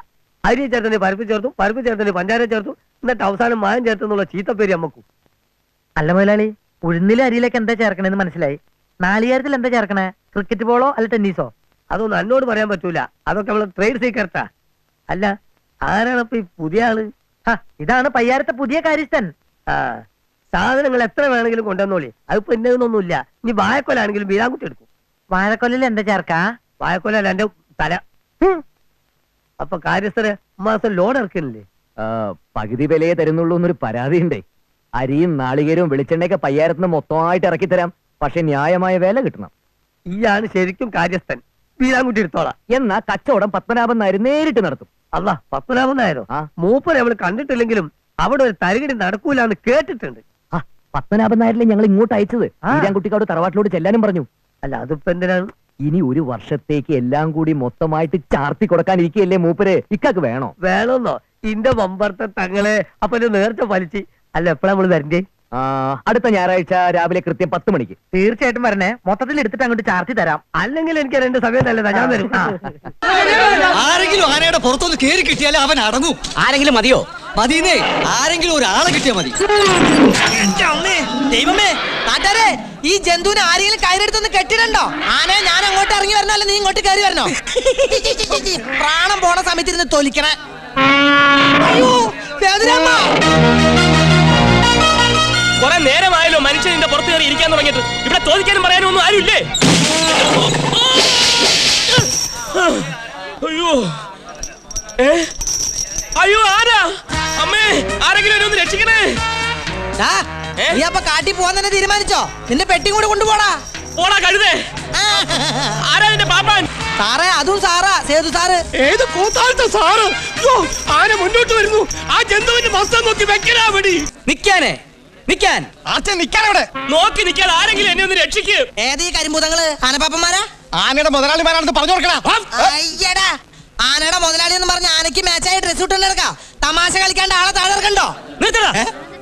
അരി ചേർത്തിന് പരിപ്പ് ചേർത്തു, പരിപ്പ് ചേർത്തിന് പഞ്ചാര ചേർത്തു, എന്നിട്ട് അവസാനം മായം ചേർത്തെന്നുള്ള ചീത്തപ്പേര് നമുക്ക്. അല്ല മുതലാളി, ഉഴുന്നിലെ അരിയിലേക്ക് എന്താ ചേർക്കണേന്ന് മനസ്സിലായി. നാളികേരത്തിൽ എന്താ ചേർക്കണേ? ക്രിക്കറ്റ് ബോളോ അല്ല ടെന്നീസോ? അതൊന്നും എന്നോട് പറയാൻ പറ്റൂല. അതൊക്കെ നമ്മള് ട്രേഡ് സീക്രട്ടാ. അല്ല, ആരാണപ്പൊ ഈ പുതിയ ആള്? ഇതാണ് പയ്യാരത്തെ പുതിയ കാര്യസ്ഥൻ. സാധനങ്ങൾ എത്ര വേണമെങ്കിലും കൊണ്ടുവന്നോളി. അതിപ്പോ എന്നതൊന്നുമില്ല. ഇനി വാഴക്കൊലാണെങ്കിലും വീരാൻകുട്ടി എടുക്കും. വാഴക്കൊല്ലിൽ എന്താ ചേർക്കാ? വാഴക്കൊല അല്ല, എന്റെ തല. അപ്പൊ കാര്യസ്ഥര് മാസം ലോഡ് ഇറക്കുന്നില്ലേ? പകുതി വിലയെ തരുന്നുള്ളൂ എന്നൊരു പരാതി ഉണ്ടേ. അരിയും നാളികേരവും വെളിച്ചെണ്ണയൊക്കെ പയ്യാരത്തിന് മൊത്തമായിട്ട് ഇറക്കി തരാം. പക്ഷെ ന്യായമായ വില കിട്ടണം. ഈയാണ് ശരിക്കും കാര്യസ്ഥൻ. വീരാൻകുട്ടി എടുത്തോളാം. എന്നാ കച്ചവടം പത്മനാഭൻ നായർ നേരിട്ട് നടത്തും. അല്ല, പത്മനാഭൻ നായരോ? മൂപ്പരെ നമ്മൾ കണ്ടിട്ടില്ലെങ്കിലും അവിടെ ഒരു തരികിടി നടക്കൂലെന്ന് കേട്ടിട്ടുണ്ട്. പത്മനാഭൻ നായരിലെ ഞങ്ങൾ ഇങ്ങോട്ട് അയച്ചത് വീരാൻകുട്ടിക്കോട് തറവാട്ടിലോട് ചെല്ലാനും പറഞ്ഞു. അല്ല, അതിപ്പോ എന്തിനാണ്? ഇനി ഒരു വർഷത്തേക്ക് എല്ലാം കൂടി മൊത്തമായിട്ട് ചാർത്തി കൊടുക്കാനിരിക്കുകയല്ലേ മൂപ്പര്. ഇക്കാക്ക് വേണോ? വേണമെന്നോ? ഇന്റെ മമ്പർത്തെ തങ്ങളെ അപ്പൊ നേർച്ച വലിച്ച്. അല്ല, എപ്പോഴാ നമ്മള് വരണ്ടേ? അടുത്ത ഞായറാഴ്ച രാവിലെ കൃത്യം 10 മണിക്ക്. തീർച്ചയായിട്ടും വരണേ. മൊത്തത്തിൽ എടുത്തിട്ട് അങ്ങോട്ട് ചാർത്തി തരാം. അല്ലെങ്കിൽ എനിക്ക് 2 സമയം നല്ലതാ, ഞാൻ വരും. ആരെങ്കിലും ആനയുടെ പുറത്തൊന്ന് കേറി കിട്ടിയാലേ അവൻ അടങ്ങും. ആരെങ്കിലും മതിയോ? മതിയെന്നേ, ആരെങ്കിലും ഒരാളെ കിട്ടിയാ മതി. ദൈവമേ, നാട്ടാരെ, ഈ ജന്തുവിനെ ആരെങ്കിലും കയറെടുത്തൊന്ന് കെട്ടിടണ്ടോ? ആനെ ഞാൻ അങ്ങോട്ട് ഇറങ്ങി വരണല്ലോ, നീ ഇങ്ങോട്ട് കയറി വരണോ? പ്രാണം പോണ സമയത്ത് ഇരുന്ന് തൊലിക്കണേ. അയ്യോ, വേദനമ്മ. കുറെ നേരമായല്ലോ മനുഷ്യൻ ഇതിന്റെ പുറത്ത് കയറി ഇരിക്കാൻ തുടങ്ങിയിട്ട്. ഇവിടെ ചോദിക്കാനും പറയാനും ഒന്നും ആരുമില്ലേ? അയ്യോ, അയ്യോ, ആരാ? അമ്മേ, ആരെങ്കിലും എന്നെ ഒന്ന് രക്ഷിക്കണേ. നീ അപ്പൊ കാട്ടി പോവാൻ തന്നെ തീരുമാനിച്ചോ? നിന്റെ പെട്ടി കൂടെ കൊണ്ടുപോടാ. പോടാ കഴുതേ. ആരാ നിന്റെ പാപ്പാൻ? സാറേ, അതും സാറാ, സേതു സാറ്. ഏത് കൂത്താലത്തെ സാറ്? ആന മുന്നോട്ട് വരുന്നു. ആ ജന്തുവിന്റെ മസ്തം നോക്കി വെക്കലാ മതി. നിക്കാനേ, നിക്കാൻ നിക്കാനവിടെ നോക്കി നിൽക്കാൻ ആരെങ്കിലും എന്നെ ഒന്ന് രക്ഷിക്ക്. ഏത് ഈ കരിമ്പൂതങ്ങള് ആനപ്പാപ്പന്മാരാ? ആനയുടെ മുതലാളിമാരാണെന്ന് പറഞ്ഞു കൊടുക്കണ. അയ്യടാ, ആനയുടെ മുതലാളി എന്ന് പറഞ്ഞ ആനയ്ക്ക് മാച്ചായി ഡ്രസ് ഇട്ട് എടുക്കാം. തമാശ കളിക്കാണ്ട് ആളെ താഴെ ഇറക്കണ്ടോ? നിർത്തടാ,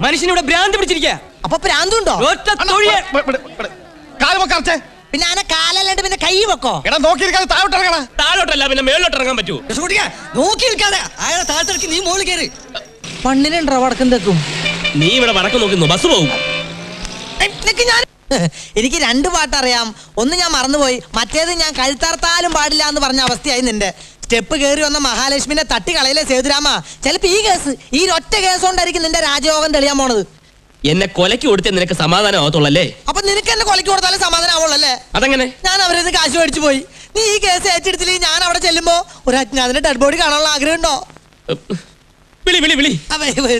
മനുഷ്യനിവിടെ ഭ്രാന്ത് പിടിച്ചിരിക്കുക. അപ്പൊ ഭ്രാന്തുണ്ടോ? പിന്നെ ആന കാലല്ലാണ്ട് പിന്നെ കൈ വെക്കോ? എടാ, നോക്കിയിരിക്കാതെ താഴോട്ടിറങ്ങണ. താഴോട്ടല്ല പിന്നെ മേലോട്ട് ഇറങ്ങാൻ പറ്റൂ. നോക്കി നിൽക്കാതെ അയാളെ താഴത്തിറക്കി നീ മോള് കയറി. മണ്ണിലുണ്ടോ വടക്കും തെക്കും? നീ ഇവിടെ വടക്ക് നോക്കുന്നു, ബസ് പോകും. എനിക്ക് 2 പാട്ടറിയാം. ഒന്ന് ഞാൻ മറന്നുപോയി, മറ്റേത് ഞാൻ കഴുത്തർത്താലും പാടില്ല എന്ന് പറഞ്ഞ അവസ്ഥയായി നിന്റെ. സ്റ്റെപ്പ് കയറി വന്ന മഹാലക്ഷ്മിനെ തട്ടി കളയിലെ സേതുരാമ. ചിലപ്പോ ഈ ഒറ്റ കേസ് കൊണ്ടായിരിക്കും നിന്റെ രാജയോഗം തെളിയാൻ പോണത്. എന്നെ കൊലക്ക് കൊടുത്തേ നിനക്ക് സമാധാനം ആവത്തുള്ളല്ലേ? അപ്പൊ നിനക്ക് എന്നെ കൊലക്ക് കൊടുത്താലും സമാധാനം ആവുള്ളല്ലേ? അതെങ്ങനെ? ഞാൻ അവരെ കാശ് മേടിച്ചു പോയി. നീ ഈ കേസ് ഏറ്റെടുത്തില്ലെങ്കിൽ ഞാൻ അവിടെ ചെല്ലുമ്പോ ഒരു അജ്ഞാതിന്റെ ഡെഡ് ബോഡി കാണാനുള്ള ആഗ്രഹം ഉണ്ടോ? വിളി വിളി വിളി.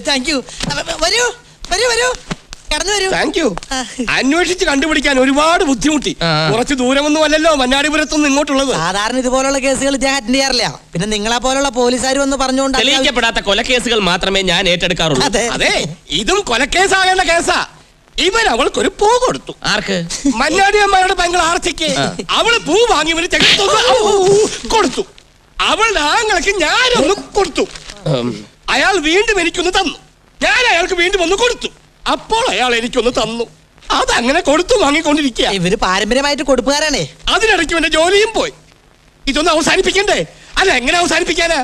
Thank you. വരൂ വരൂ വരൂ. കടന്നു വരൂ. Thank you. അന്വേഷിച്ച് കണ്ടുപിടിക്കാൻ ഒരുപാട് ബുദ്ധിമുട്ടി. കുറച്ച് ദൂരമൊന്നും അല്ലല്ലോ മന്നാടിപുരത്തൊന്നും ഇങ്ങോട്ടുള്ളത്. സാധാരണ ഇതുപോലുള്ള കേസുകൾ ഇദ്ദേഹം അറ്റൻഡ് ചെയ്യാറില്ല. പിന്നെ നിങ്ങളെ പോലുള്ള പോലീസുകാർ വന്ന് പറഞ്ഞുകൊണ്ട് തെളിയിക്കപ്പെടാത്ത കൊലക്കേസുകൾ മാത്രമേ ഞാൻ ഏറ്റെടുക്കാറുള്ളൂ. അതെ, ഇതും കൊലക്കേസാകേണ്ട കേസാ. ഇവൻ അവൾക്കൊരു പൂ കൊടുത്തു. ആർക്ക്? മന്നാടിയമ്മയുടെ പെങ്ങൾ ആർച്ചയ്ക്ക്. അവള് പൂ വാങ്ങി ഇവന് കൊടുത്തു. അവളുടെ ആങ്ങൾക്ക് ഞാനൊന്ന് കൊടുത്തു. അയാൾ വീണ്ടും എനിക്കൊന്ന് തന്നു. ഞാൻ അയാൾക്ക് വീണ്ടും ഒന്ന് കൊടുത്തു. അപ്പോൾ അയാൾ എനിക്കൊന്ന് തന്നു. അതങ്ങനെ കൊടുത്തു വാങ്ങിക്കൊണ്ടിരിക്കുക. ഇവര് പാരമ്പര്യമായിട്ട് കൊടുപ്പുകാരാണേ. അതിനിടയ്ക്ക് എന്റെ ജോലിയും പോയി. ഇതൊന്നും അവസാനിപ്പിക്കണ്ടേ? അല്ല, എങ്ങനെ അവസാനിപ്പിക്കാനാ?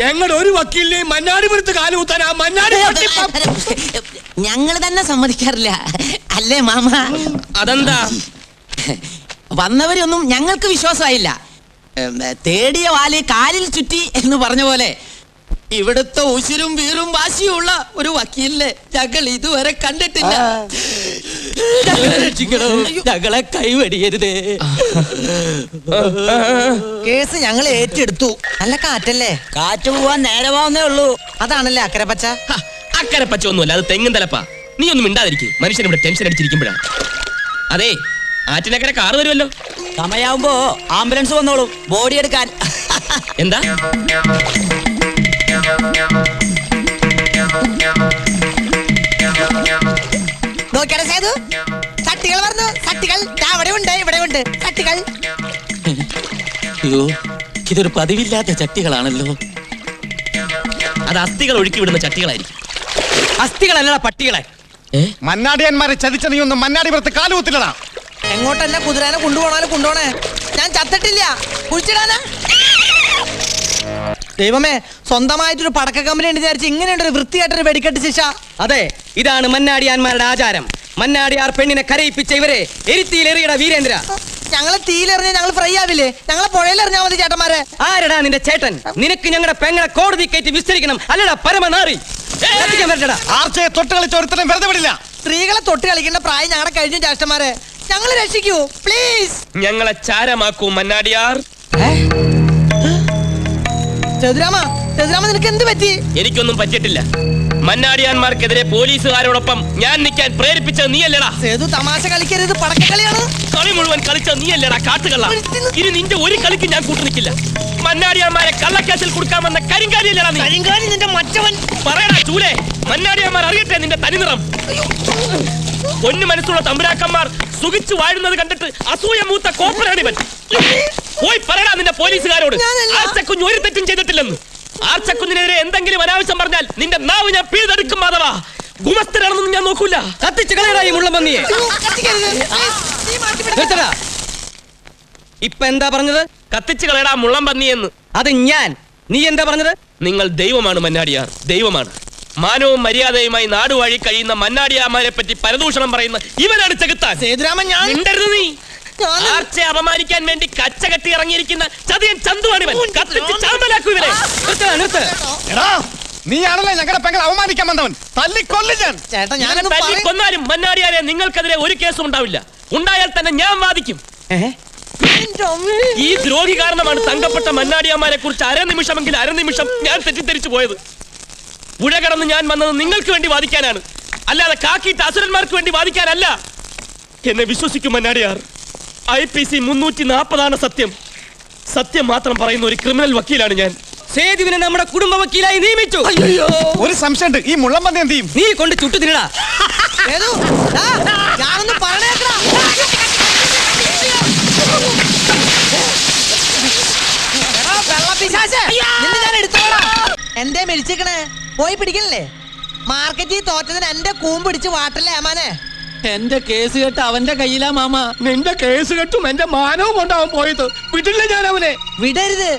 ഞങ്ങളുടെ ഒരു വക്കീലിനെയും മന്നാടിപുരത്ത് കാലുകുത്താൻ ആ മന്നാടി ഞങ്ങൾ തന്നെ സമ്മതിക്കാറില്ല അല്ലേ മാമ? അതെന്താ? വന്നവരൊന്നും ഞങ്ങൾക്ക് വിശ്വാസമായില്ല. തേടിയ വാല് കാലിൽ ചുറ്റി എന്ന് പറഞ്ഞ പോലെ ഇവിടുത്തെ ഉശിരും വീറും വാശിയുള്ള ഒരു വക്കീലിനെ ഞങ്ങൾ ഇതുവരെ കണ്ടിട്ടില്ല. ഞങ്ങളെ കൈവടിയരുതേ. കേസ് ഞങ്ങൾ ഏറ്റെടുത്തു. നല്ല കാറ്റല്ലേ? കാറ്റ് പോവാൻ നേരമാവുന്നേ ഉള്ളൂ. അതാണല്ലേ അക്കരെ പച്ച. അക്കരെ പച്ച ഒന്നുമല്ല, അത് തെങ്ങും തലപ്പാ. നീ ഒന്നും മിണ്ടാതിരിക്കും. മനുഷ്യൻ ഇവിടെ ടെൻഷൻ അടിച്ചിരിക്കുമ്പോഴാണ്. അതെ, ആറ്റിനക്കരെ കാറ് വരുമല്ലോ. സമയാവുമ്പോ ആംബുലൻസ് വന്നോളൂ ബോഡി എടുക്കാൻ. എന്താ? നോക്കിയാ സേതു, ചട്ടികൾ പറഞ്ഞു. ചട്ടികൾ അവിടെ ഉണ്ട്, ഇവിടെ ഉണ്ട് ചട്ടികൾ. അയ്യോ, ഇതൊരു പതിവില്ലാത്ത ചട്ടികളാണല്ലോ. അത് അസ്ഥികൾ ഒഴുക്കി വിടുന്ന ചട്ടികളായിരിക്കും. അസ്ഥികളല്ല പട്ടികളെ. മന്നാടിയന്മാരെ ചതിച്ച നീ ഒന്നും മന്നാടിപുരത്ത് കാലുകുത്തില്ലടാ. എങ്ങോട്ടെന്നെ കുതിരാനെ കൊണ്ടുപോണാലും കൊണ്ടുപോണേ. ഞാൻ ചത്തിട്ടില്ല. കുഴിച്ചിടാനാ? ദൈവമേ, സ്വന്തമായിട്ടൊരു പടക്ക കമ്പനി ഉണ്ട് വിചാരിച്ച് ഇങ്ങനെയുണ്ടൊരു വൃത്തിയായിട്ടൊരു വെടിക്കെട്ട് ശിക്ഷ. അതെ, ഇതാണ് മന്നാടിയാന്മാരുടെ ആചാരം. മന്നാടിയാർ പെണ്ണിനെ കരയിപ്പിച്ച ഇവരെ എരിത്തിയിലെറിയട വീരേന്ദ്ര. ഞങ്ങളെ തീയിലെറിഞ്ഞ ഞങ്ങൾ ഫ്രൈ ആവില്ലേ? ഞങ്ങളെ പുഴയിലെറിഞ്ഞാ മതി ചേട്ടന്മാരെ. ആരടാ നിന്റെ ചേട്ടൻ? നിനക്ക് ഞങ്ങളുടെ പെങ്ങളെ കോടതി കയറ്റി വിസ്തരിക്കണം. അല്ലടാ പരമനാറി. ആർച്ചയെ തൊട്ട് കളിച്ച് ഒരുത്തരം വെറുതെ വിടില്ല. സ്ത്രീകളെ തൊട്ട് കളിക്കേണ്ട പ്രായം ഞങ്ങളുടെ കഴിഞ്ഞു ചേട്ടന്മാരെ. ഞങ്ങളെ രക്ഷിക്കൂ പ്ലീസ്. ഞങ്ങളെ ചാരമാക്കൂ മന്നാടിയാർ. ചെതുരാമ, നിനക്ക് എന്ത് പറ്റി? എനിക്കൊന്നും പറ്റിയിട്ടില്ല. മന്നാടിയാന്മാർക്കെതിരെ പോലീസുകാരോടൊപ്പം ഞാൻ നിൽക്കാൻ പ്രേരിപ്പിച്ചത് നീയല്ലടാ. സേതു, തമാശ കളിക്കരുത്. പടക്കക്കളിയാണ്. കളി മുഴുവൻ കളിച്ചത് നീയല്ലടാ കാട്ടുകള്ള. ഇനി നിന്റെ ഒരു കളിക്ക് ഞാൻ കൂട്ടു നിൽക്കില്ല. മന്നാടിയാന്മാരെ കള്ളക്കേസിൽ കൊടുക്കാമെന്ന കരിങ്കാലിയല്ലടാ നീ. കരിങ്കാലി നിന്റെ മറ്റവൻ. പറയടാ ചൂലേ, മന്നാടിയാന്മാർ അറിയട്ടെ നിന്റെ തനിനിറം. പൊന്നു മനസ്സുള്ള തമ്പുരാക്കന്മാർ സുഖിച്ചു വാഴുന്നത് കണ്ടിട്ട് അസൂയ മൂത്ത കോപ്പറാണിവൻ. പോയി പറയടാ നിന്റെ പോലീസുകാരോട് ആർച്ചക്കുഞ്ഞ് ഒരു തെറ്റും ചെയ്തിട്ടില്ലെന്ന്. ആർച്ചക്കുഞ്ഞിനെതിരെ എന്തെങ്കിലും അനാവശ്യം പറഞ്ഞാൽ നിന്റെ നാവ് ഞാൻ പിഴുതെടുക്കും. മാധവാ, ഗുമസ്തരാണെന്നൊന്നും ഞാൻ നോക്കൂല. കത്തിച്ച് കളയടാ ഈ മുള്ളമ്പന്നിയെ. ഇപ്പൊ എന്താ പറഞ്ഞത്? കത്തിച്ച് കളയടാ മുള്ളംപന്നിയെന്ന്. അത് ഞാൻ. നീ എന്താ പറഞ്ഞത്? നിങ്ങൾ ദൈവമാണ് മന്നാടിയാർ, ദൈവമാണ്. മാനവും മര്യാദയുമായി നാടുവാഴി കഴിയുന്ന മന്നാടിയാമാരെ പറ്റി പരദൂഷണം പറയുന്ന ഇവനാണ് ചെകുത്താൻ. സേതുരാമൻ, ഞാൻ മിണ്ടരുത് നീ. ആർച്ചയെ അപമാനിക്കാൻ വേണ്ടി കച്ചകെട്ടി ഇറങ്ങിയിരിക്കുന്ന ചതിയൻ ചന്തുവാണിവൻ. കത്തിച്ച് ചാമ്പലാക്കൂ ഇവനെ. നീയാണല്ലേ ഞങ്ങളുടെ പെങ്ങൾ അവമാനിക്കാൻ വന്നവൻ. തല്ലിക്കൊല്ലു ഞാൻ. ചേട്ടാ, ഞാൻ കൊന്നാലും മന്നാടിയാരെ നിങ്ങൾക്കെതിരെ ഒരു കേസും ഉണ്ടാവില്ല. ഉണ്ടായാൽ തന്നെ ഞാൻ വാദിക്കും. ഈ ദ്രോഹി കാരണമാണ് തങ്കപ്പെട്ട മന്നാടിയാമാരെ കുറിച്ച് അരനിമിഷം ഞാൻ തെറ്റിദ്ധരിച്ചു പോയത്. പുഴ കടന്ന് ഞാൻ വന്നത് നിങ്ങൾക്ക് വേണ്ടി വാദിക്കാനാണ്, അല്ലാതെ കാക്കിയിട്ട് അസുരന്മാർക്ക് വേണ്ടി വാദിക്കാനല്ല. എന്നെ വിശ്വസിക്കും മന്നാടിയാർ. IPC 340 സത്യം. സത്യം മാത്രം പറയുന്ന ഒരു ക്രിമിനൽ വക്കീലാണ് ഞാൻ. സേതുവിനെ നമ്മുടെ കുടുംബ വക്കീലായി നിയമിച്ചു. ഒരു സംശയമുണ്ട്, ഈ മുള്ളംപന്നി എന്ത് ചെയ്യും? നീ കൊണ്ട് ചുട്ടു തിന്നടാ. ഞാനൊന്ന് പറഞ്ഞേക്കടാ. എന്തേ മെരിച്ചേക്കണേ? പോയി പിടിക്കണല്ലേ? മാർക്കറ്റിൽ തോറ്റതിന് എന്റെ കൂമ്പിടിച്ച് വാട്ടല്ലേ അമ്മാനെ? എന്റെ കേസ് കേട്ട് അവന്റെ കയ്യിലാ മാമ. നിന്റെ കേസ് കെട്ടും എന്റെ മാനവും കൊണ്ടാവും പോയത്. വിടില്ല ഞാൻ അവനെ. വിടരുത്.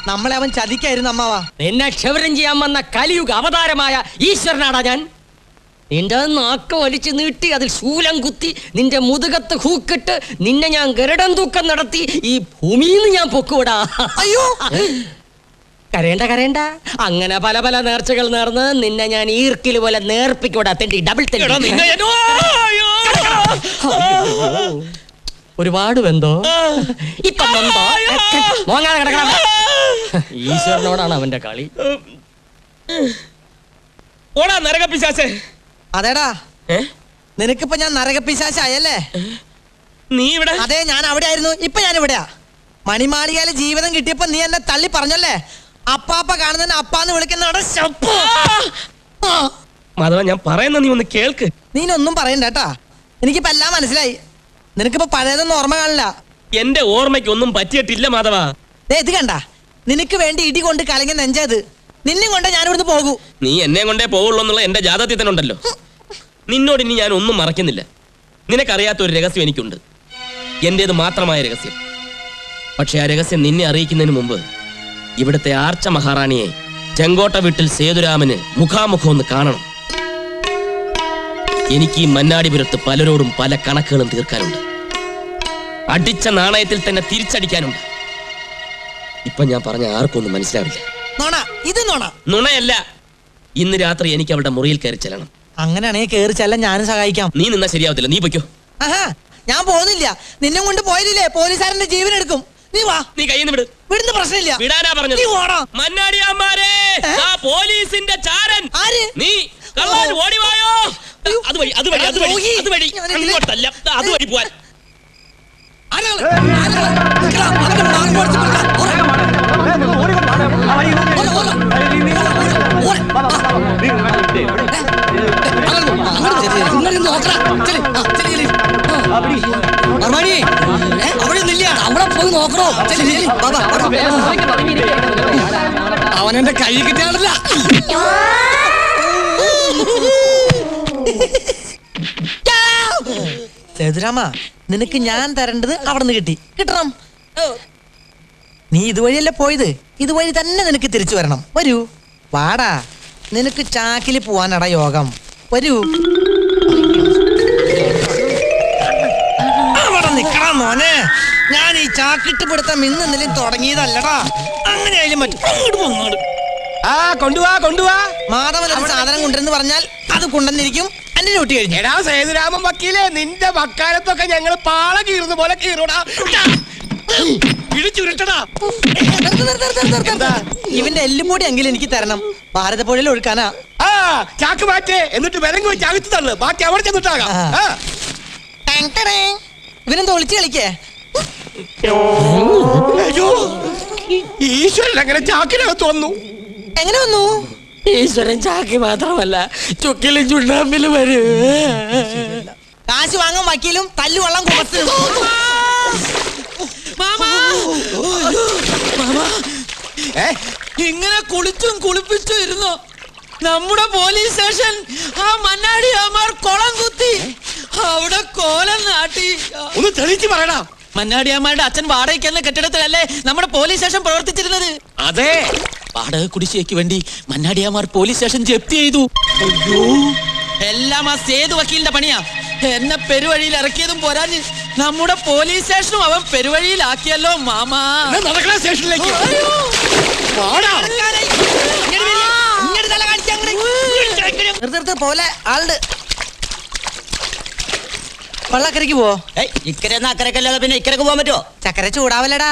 നമ്മളെ അവൻ ചതിക്കായിരുന്നു അമ്മാവാ. എന്നെ ക്ഷവരം ചെയ്യാൻ വന്ന കലിയുഗ അവതാരമായ ഈശ്വരനാടാ ഞാൻ. നിന്റെ നാക്ക് വലിച്ചു നീട്ടി അതിൽ ശൂലം കുത്തി നിന്റെ മുതുകത്ത് ഹൂക്കിട്ട് നിന്നെ ഞാൻ ഗരുഡൻ തൂക്കം നടത്തി ഈ ഭൂമിയിൽ ഞാൻ പൊക്കുവിടാ. അയ്യോ, കരയണ്ട. അങ്ങനെ പല പല നേർച്ചകൾ നേർന്ന് നിന്നെ ഞാൻ ഈർക്കിൽ പോലെ നേർപ്പിക്കൂടാ. തെണ്ടി ഡബിൾ ഒരുപാട് വെന്തോ ഇപ്പൊ വെന്തോ മോങ്ങാതെ കിടക്കണം. ഈശ്വരനോടാണ് അവന്റെ കളി. ഓടാ നരകപ്പിശാചേ. അതേടാ, നിനക്കിപ്പോ ഞാൻ നരകപ്പിശാശായല്ലേ? നീ ഇവിടെ? അതെ, ഞാൻ അവിടെ ആയിരുന്നു. ഇപ്പൊ ഞാൻ ഇവിടെയാ. മണിമാളികയിലെ ജീവിതം കിട്ടിയപ്പോ നീ എന്നെ തള്ളി പറഞ്ഞല്ലേ? അപ്പാപ്പ കാണുന്നതിന് അപ്പാന്ന് വിളിക്കുന്നതാണ് ശപ്പ്. മാധവ, ഞാൻ പറയുന്ന നീ ഒന്ന് കേൾക്ക്. നീനൊന്നും പറയണ്ട കേട്ടാ. എനിക്കിപ്പോ എല്ലാം മനസ്സിലായി. നിനക്കിപ്പോ പഴയതൊന്നും ഓർമ്മ കാണില്ല. എന്റെ ഓർമ്മയ്ക്ക് ഒന്നും പറ്റിയിട്ടില്ല മാധവ. ദേ ഇത് കണ്ട, നിനക്ക് വേണ്ടി ഇടി കൊണ്ട് കലങ്ങി നെഞ്ചത്. നിന്നെ കൊണ്ട് ഞാൻ ഇവിടുന്ന് പോകൂ. നീ എന്നെ കൊണ്ടേ പോവുള്ളൂ എന്നുള്ള എന്റെ ജാതകത്തിൽ തന്നെ ഉണ്ടല്ലോ. നിന്നോട് ഇനി ഞാൻ ഒന്നും മറക്കുന്നില്ല. നിനക്കറിയാത്ത ഒരു രഹസ്യം എനിക്കുണ്ട്, എന്റേത് മാത്രമായ രഹസ്യം. പക്ഷെ ആ രഹസ്യം നിന്നെ അറിയിക്കുന്നതിന് മുമ്പ് ഇവിടുത്തെ ആർച്ച മഹാറാണിയെ ചെങ്കോട്ട വീട്ടിൽ സേതുരാമന് മുഖാമുഖം ഒന്ന് കാണണം. എനിക്ക് ഈ മന്നാടിപുരത്ത് പലരോടും പല കണക്കുകളും തീർക്കാനുണ്ട്. അടിച്ച നാണയത്തിൽ തന്നെ തിരിച്ചടിക്കാനുണ്ട്. ഇപ്പൊ ഞാൻ പറഞ്ഞ ആർക്കും ഒന്നും മനസ്സിലാവില്ല. നോണ, ഇത് നോണ. നുണയല്ല. ഇന്ന് രാത്രി എനിക്ക് അവളുടെ മുറിയിൽ കയറി ചെല്ലണം. അങ്ങനെയാണെങ്കിൽ കയറി ചെല്ലാൻ ഞാനും സഹായിക്കാം. നീ നിന്നാ ശരിയാവത്തില്ല, നീ പൊയ്ക്കോ. ആഹാ, ഞാൻ പോകുന്നില്ല. നിന്നെ കൊണ്ട് പോയില്ലേ പോലീസുകാരന്റെ ജീവൻ എടുക്കും. നീ വാ. നീ കയ്യിൽ നിന്ന് വിട്. വിടുന്ന പ്രശ്നമില്ല. വിടാനാ പറഞ്ഞത്. നീ ഓടാ. മന്നാടിയാമ്മാരെ, ആ പോലീസിന്റെ ചാരൻ. ആര്? നീ കള്ളൻ, ഓടിവായോ. അതുവഴി അതുവഴി അതുവഴി അതുവഴി അങ്ങോട്ടല്ല, അതുവഴി പോവാൻ. അവനെന്റെ കൈ കിട്ടാറില്ല. സേതുരാമ, നിനക്ക് ഞാൻ തരേണ്ടത് അവിടെ നിന്ന് കിട്ടണം. നീ ഇതുവഴിയല്ലേ പോയത്, ഇതുവഴി തന്നെ നിനക്ക് തിരിച്ചു വരണം. വരൂ, വാടാ. നിനക്ക് ചാക്കിൽ പോവാനടാ യോഗം. വരൂ. അവിടെ നിക്കടാ മോനെ. ഞാൻ ഈ ചാക്കിട്ട് പിടുത്തം ഇന്ന് ഇന്നലെയും തുടങ്ങിയതല്ലടാ. അങ്ങനെയായാലും പറ്റും. ആ കൊണ്ടുവാ. മാധവൻ ഒരു സാധനം കൊണ്ടുവരെന്ന് പറഞ്ഞാൽ അത് കൊണ്ടുവന്നിരിക്കും. എന്റെ ഡ്യൂട്ടി കഴിഞ്ഞു. എടാ സേതുരാമൻ വക്കീലേ, നിന്റെ വക്കാലത്തൊക്കെ ഞങ്ങൾ പാള കീറുന്ന പോലെ കീറൂടാ. ഇടിച്ചുരുട്ടടാ. ഇവന്റെ എല്ലുപൊടി എങ്കിലും എനിക്ക് തരണം. ഭാരതപ്പുഴയിൽ ഒഴുക്കാനാ. ആ ചാക്ക് മാറ്റേ, എന്നിട്ട് വിലങ്ങ് വെച്ച് അകത്ത് തള്ളു. ബാക്കി അവിടെ ചെന്നിട്ടാകാം. ഇവനെന്താ ഒളിച്ച് കളിക്കേ? അയ്യോ, ഈശ്വരൻ അങ്ങനെ ചാക്കിനകത്ത് വന്നു. എങ്ങനെ വന്നു? ഈശ്വരൻ ചാക്കി മാത്രമല്ല, ചുക്കിലും ചുണ്ണാമ്പിലും വരും. കാശ് വാങ്ങാൻ വക്കീലും തല്ലുവള്ളം കൊടുത്ത്. ഇങ്ങനെ കുളിച്ചും കുളിപ്പിച്ചും ഇരുന്നോ നമ്മുടെ പോലീസ് സ്റ്റേഷൻ? ആ മന്നാടിയാമാർ കുളം കുത്തി അവിടെ കോലം നാട്ടി. ഒന്ന് തെളിച്ച് പറയടാ. മന്നാടിയാമാരുടെ അച്ഛൻ വാടകയ്ക്ക് എന്ന കെട്ടിടത്തിലല്ലേ നമ്മുടെ പോലീസ് സ്റ്റേഷൻ പ്രവർത്തിച്ചിരുന്നത്? അതെ. വാടക കുടിശ്ശികയ്ക്ക് വേണ്ടി മന്നാടിയാമാർ പോലീസ് സ്റ്റേഷൻ ജപ്തി ചെയ്തു. എല്ലാം ആ സേതു വക്കീലിന്റെ പണിയാ. എന്നെ പെരുവഴിയിൽ ഇറക്കിയതും പോരാഞ്ഞ് നമ്മുടെ പോലീസ് സ്റ്റേഷനും അവൻ പെരുവഴിയിലാക്കിയല്ലോ മാമാ. നടക്കണ സ്റ്റേഷനിലേക്ക്. പോലെ ആളുണ്ട്. വള്ളക്കരയ്ക്ക് പോ. ഇക്കരെ അക്കരക്കല്ലാതെ പിന്നെ ഇക്കരക്ക് പോകാൻ പറ്റുമോ? ചക്കര ചൂടാവല്ലടാ.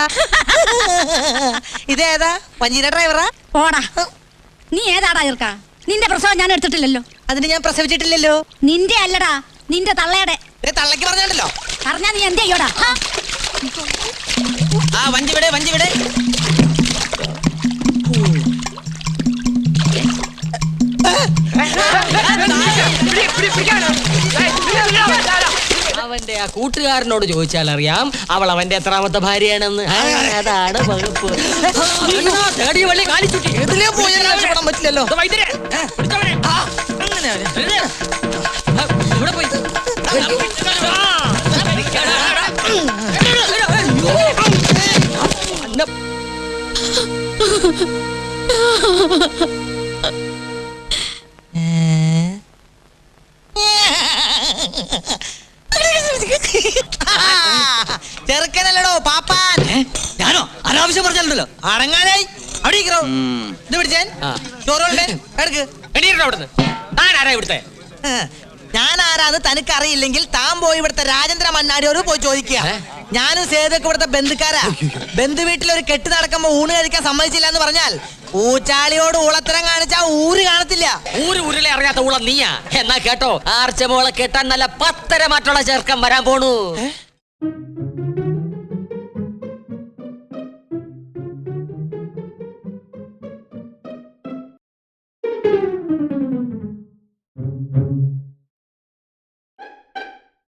ഇതേതാ വഞ്ചിര ഡ്രൈവറാ? പോടാ. നീ ഏതാടാ ഇർക്ക? നിന്റെ പ്രസവം ഞാൻ എടുത്തിട്ടില്ലല്ലോ. അതിന് ഞാൻ പ്രസവിച്ചിട്ടില്ലല്ലോ. നിന്റെ അല്ലടാ, നിന്റെ തള്ളയുടെ. തള്ളക്ക് പറഞ്ഞല്ലോ. പറഞ്ഞാ നീ എന്ത് ചെയ്യോടാ? ആ വഞ്ചി വിടെ, വഞ്ചി വിടെ. അവന്റെ ആ കൂട്ടുകാരനോട് ചോദിച്ചാൽ അറിയാം അവൾ അവന്റെ എത്രാമത്തെ ഭാര്യയാണെന്ന്. അതാണ് വകുപ്പ്. തേടിയ വള്ളി കാണിച്ചുട്ടി. ഇതിലേ പോയാൽ രക്ഷപ്പെടാൻ പറ്റില്ലല്ലോ. ഇവിടെ പോയി ചെറുക്കനല്ലടോ പാപ്പാൻ. ഞാനോ അനാവശ്യം പറഞ്ഞാലുണ്ടല്ലോ. അടങ്ങാനായി അവിടെ ഇരിക്കണോ? ഇത് പിടിച്ചാൻ ചോറുണ്ട് എടുക്ക്. അവിടുന്ന് ആരാ ഇവിടുത്തെ? ഞാൻ ആരാന്ന് തനിക്ക് അറിയില്ലെങ്കിൽ താൻ പോയി ഇവിടുത്തെ രാജേന്ദ്ര മണ്ണാടിയോട് പോയി ചോദിക്കുക. ഞാനും സേതൊക്കെ ഇവിടുത്തെ ബന്ധുക്കാരാ. ബന്ധു വീട്ടിൽ ഒരു കെട്ട് നടക്കുമ്പോ ഊണ് കഴിക്കാൻ സമ്മതിച്ചില്ല എന്ന് പറഞ്ഞാൽ ഊച്ചാളിയോട് ഊളത്തരം കാണിച്ചാ ഊര് കാണത്തില്ല. ഊര് ഊരിലെ അറിയാത്ത ഊള നീയാ. എന്നാ കേട്ടോ, ആർച്ചമോളെ കെട്ടാൻ നല്ല 10 മാറ്റുള്ള ചെറുക്കം വരാൻ പോണു.